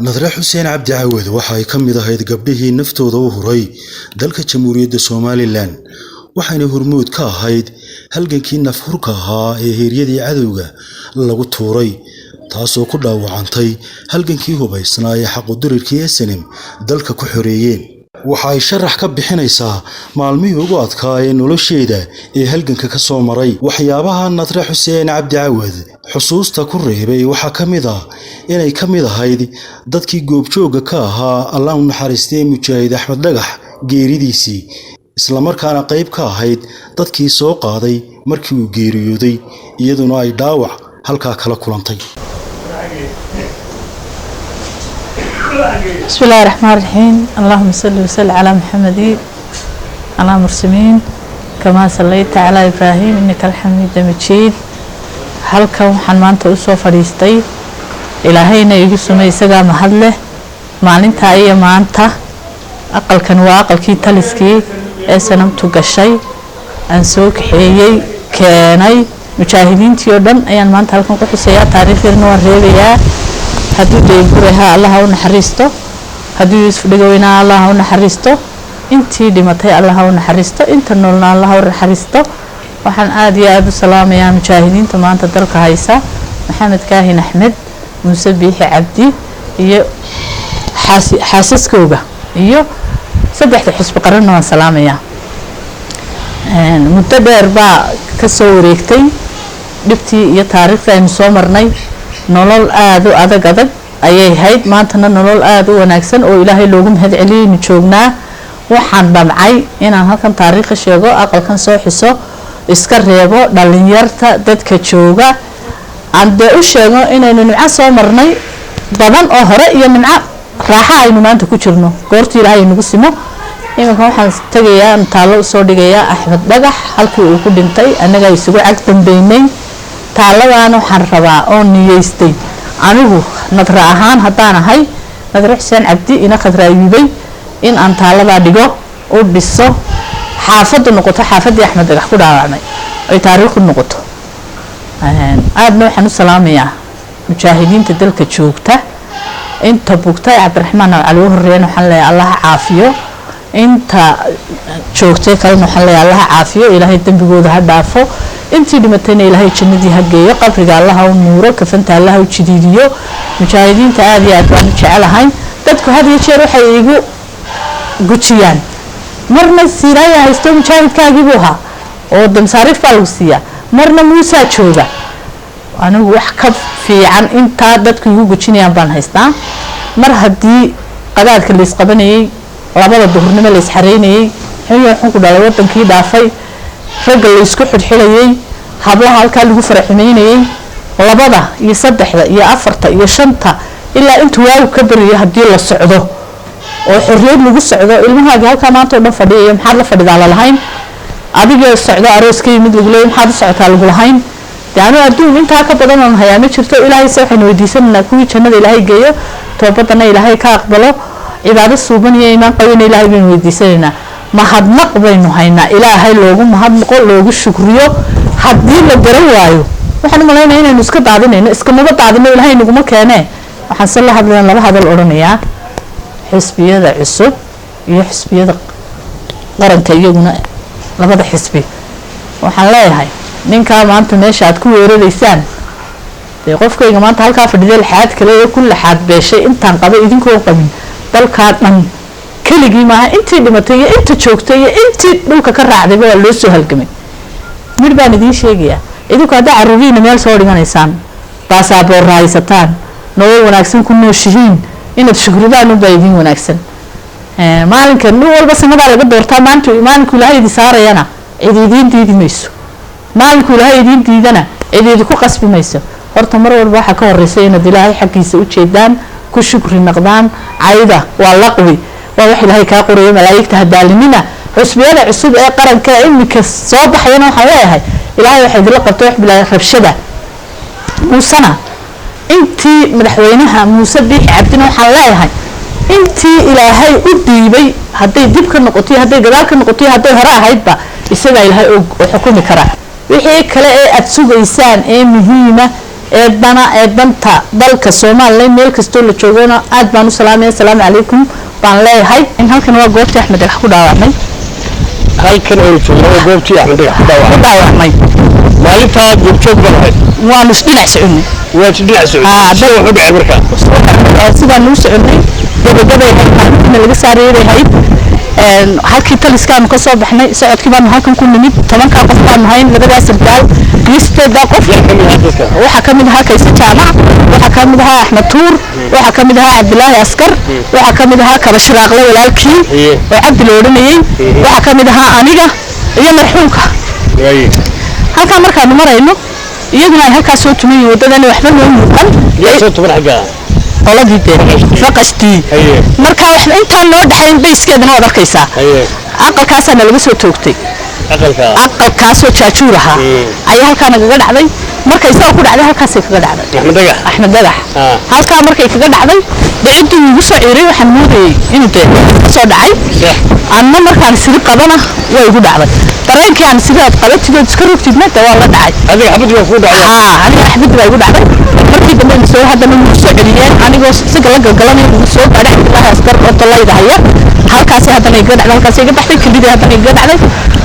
نظرة حسين عبد عواد waxay ka mid ahayd gabdhihii naftooda u huray dalka Jamhuuriyadda Soomaaliland waxayna hormuud ka ahayd halgankii nafhurka ahaa ee heeryadii cadawga lagu tuuray taasoo ku dhaawacantay halgankii hubaysnaa ee xaq u dirirkii SNM dalka ku xoreeyeen waxay sharax ka bixinaysaa maalmihii ugu adkaa ee nolosheeda ee halganka ka soo maray waxyaabaha Nadra Xuseen Cabdi Caawad xusuusta ku reebay waxa kamid ah inay kamid ahayd dadkii goobjooga ka ahaa Allah u naxariistay Mujaahid Axmed Dhagax geeridiisii isla markaana qayb ka ahayd dadkii soo qaaday markii uu geeriyooday iyaduna ay dhaawac halka kala kulantay بسم الله الرحمن الرحيم اللهم صل وسلم على محمد على مرسمين كما صليت على إبراهيم إنك الحميد مجيد halka waxaan maanta u soo fadhiistay ilaahayna igu sumaysaga mahadle maalinta iyo maanta aqalkan waa aqalkii taliskii ee sanamtu gashay aan soo kaxeeyay keenay mujaahidiintii oo dhan ayaan maanta halkan ku xuseeyaa taariikhdeena waan reebayaa haddii deebureha Allah u naxariisto haddii isku dhagawayna Allah u naxariisto intii dhimatay Allah u naxariisto inta noolna Allah u naxariisto waxaan aad iyo aad u salaamayaa mujaahidiinta maanta dalka haysa Maxamed Kaahin Axmed Muuse Biixi Cabdi iyo xaasaskooga iyo saddexda xisbi qaran waan salaamayaa muddo dheer baa ka soo wareegtay dhibtii iyo taariikhda aynu soo marnay nolol aad u adag ayay hayd maantana nolol aad u wanaagsan oo Ilaahay loogu mahad celiyay joognaa waxaan dhamcay inaan halkan taariikh sheego aqalkan soo xiso iska reebo dhalinyarta dadka jooga aan u sheego inaynu nimco soo marnay badan oo hore iyo nimco raaxa aynu maanta ku jirno goortii Ilaahay nagu simo imanka waxaan tagayaa taalo soo dhigayaa Axmed Dhagax halkii uu ku dhintay anaga isugu cag dambeynay taaladaan waxaan rabaa oo niyeystay anigu nadra ahaan hadaan ahay Nadra Xuseen Cabdi ina khadra ayubay in aan taalada dhigo oo dhiso xaafadu noqoto xaafadii Axmed Dhagax ku dhaawacmay ay taariikh noqoto aadna waxaan u salaamayaa mujaahidiinta dalka joogta inta bugtay Cabdiraxmaan Cali Horreeyna waxaan leeyahay Allah caafiyo inta joogtay kalena waxaan leeyahay Allah caafiyo Ilaahay dambigooda ha dhaafo intii dhimatayna Ilaahay jannadii ha geeyo qabriga Allah u nuuro kafanta Allah u jidiidiyo mujaahidiinta aad iyo aad baan u jecelahay dadku had iyo jeer waxay igu gujiyaan marna siiraaya haysto mujaahidkaagii buu ahaa oo damsaarif baa lagu siiyaa marna Muuse jooga anigu wax ka fiican inta dadku igu gujinayaan baan haystaa mar haddii qadaadka la isqabanayay labada duhurnimo la isxareynayay xilligan ku dhalay wadankii dhaafay rag la isku xidxilayay hablaha halka lagu faraxmeynayay labada iyo saddexda iyo afarta iyo shanta ilaa intuu waagu ka bariyo hadii la socdo oo xorriyad lagu socdo ilmahaaga halka maanta oo dhan fadhiyo maxaad la fadhidaa la lahayn adiga socdo arooskay mid lagu leeyahay maxaad socotaa lagu lahayn yaani adduun inta ka badan oo hayaa ma jirto Ilaahay waxaynu weydiisanaa kuwii jannada Ilaahay geeyo toobadana Ilaahay ka aqbalo cibaado suuban iyo iimaan qabin Ilaahay baynu weydiisanaa mahadnaq baynu haynaa Ilaahay loogu mahadnaqo loogu shukriyo haddii la garan waayo waxaan maleynayaa inaynu iska daadinayno iska maba daadino Ilaahay nagu ma keenee waxaan soo la hadlayaa laba hadal oranayaa xisbiyada cusub iyo xisbiyada qaranka iyaguna labada xisbi waxaan leeyahay ninka maanta meesha aad ku weeraraysaan ee qofkayga maanta halka fadhiday xaad kale oo kullu xaad beeshay intaan qaba idinkoo qabin dalka dhan kaligii ma intii dhimatay iyo inta joogtay iyo intii dhulka ka raacday baa loo soo halgamay mid baan idin sheegayaa idinku hadda caruuriina meel soo dhiganaysaan baasaboor raaysataan nolol wanaagsan ku nooshihiin inaad shukridaan u baydin wanaagsan maalinkan nin walba samada laga doortaa maalinku Ilaahay idin saarayana ciidiin diidimayso maalinku Ilaahay idin diidana ciidii ku qasbi mayso horta mar walba waxa ka horeysay inaad Ilaahay xaqiisa u jeedaan ku shukri naqdaan ayda waa laqwi waa wax Ilaahay ka qorayo malaa'ikta hadaalimina xusbiyada cusub ee qaranka imika soo baxayna waxa leeyahay Ilaahay waxa idin la qabto wax bilaa rabshada Muusana intii madaxweynaha Muuse Biixi Cabdina waxa leeyahay intii Ilaahay u diibay haday dib ka noqoto haday gadaal ka noqoto haday hore ahaydba isaga Ilaahay oo xukumi kara wixii kale ee aad sugaysaan ee muhiima eedanta dalka Soomaaliland meel kastoo la joogona aad baan u salaamay assalaamu calaykum baan leeyahay in halkan waa goobtii Axmed Dhagax ku dhaawacmay halkan oo joogo goobtii Axmed Dhagax ku dhaawacmay maalinta joog galay waa nus dhinac soconay wuxuu dhacay markaa sida nuu soconay gabadhay halkan laga saareeyay halkii taliskaan ka soo baxnay socodkii baan halkan ku nimid 10 qof baan hayn labadaas sardaal qiisteeda qof waxa kamid ah Kaysa Jaamac waxa kamid ah Axmed Tuur waxa kamid ah Cabdilaahi Askar waxa kamid ah Kabashraaqle walaalkii oo Cabdi Loodanayay waxa kamid ah aniga iyo marxuumka halka markaan marayno iyaduna ay halkaas soo tumay wadadana waxba loo muuqan soo tumay xaga qoladii faqashtii marka wax inta loo dhaxayn bayskeedana wada arkaysa aqalkaasna laga soo toogtay aqalkaas oo jaajuur ahaa ayaa halkaan naga dhacday markay soo ku dhacday halkaas ay kaga dhacday Axmed Dhagax halka markay kaga dhacday dhicidii ugu soo ciiray waxaan moodayay inuu soo dhacay anna markaan sida qabana way ugu dhacday dareenkii aan sida qabatid iska rogtidna waa la dhacay adiga xabad waa ku dhacay aniga xabad waa ugu dhacday markii dambe soo hadana uu soo celiyay anigoo isaga la galgalanay uu soo gaadhay Cabdilaahi Askar oo talayda haya halkaas hadana iga dhacday halkaas iga baxday kadib hadana iga dhacday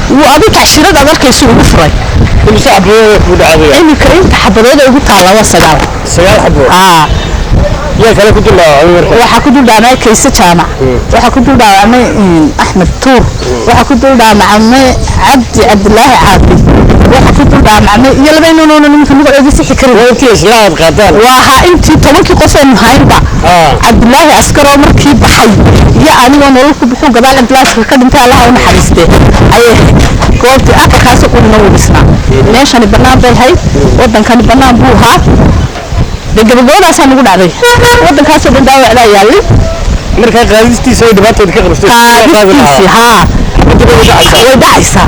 وأبي تعشيرات أقدر كيسوق بفري. كل ساعة بيوم يكون عادي. إني كريم تحضرات أقول تعالى وسجال. سجال حبوب. يا كلا كنت الله عمرك. وحكون ده أنا كيسة جامع. وحكون ده أنا أحمد تور. وحكون ده أنا عبد الله عابد. وحكون ده أنا يلا بيننا نون في اللغة دي سحكر. وأنت إسلام قاتل. أنت تملك قصة مهايبة. عبد الله عسكر عمرك بحي. يا أنا ونروح بحوق قبل عبد الله عسكر كده أنت الله ونحرسته. أيه. قلت أكا كاسو قلنا ونسمع. ليش أنا برنامج هاي؟ وده كان برنامج بوها. دقيقة عشان نقول عليه. وده كاسو بنداوي على يالي. مركز قاعدتي سوي دبات وتكرر. ها. ودعسة.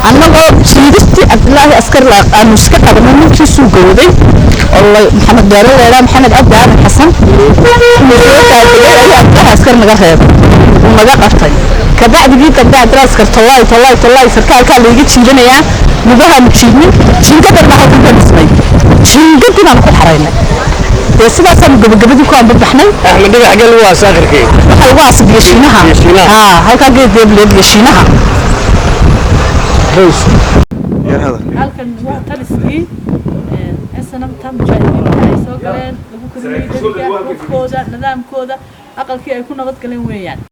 أنا قلت سيدتي عبد الله عسكر لا المسكت هذا من كيسو جودي. والله محمد دارو ولا محمد عبد الله حسن. عبد الله عسكر مجرد. ومجرد كبعد جيت بعد راس كرت الله سركال كان يجي تشيلنا يا نبغى نشيلني شين كده ما هو كده اسمي شين كده ما نقول حرينا بس بس قبل دي كان بحنا أحمد ده حاجة هو ساخر كي هو واصل يشينها هل كان جيد يبلد يشينها بس يا هذا هل كان وقت السكي أصلا تم جايين سوقين لو كنا يدرك كودا نظام كودا أقل كي يكون غد كلام ويان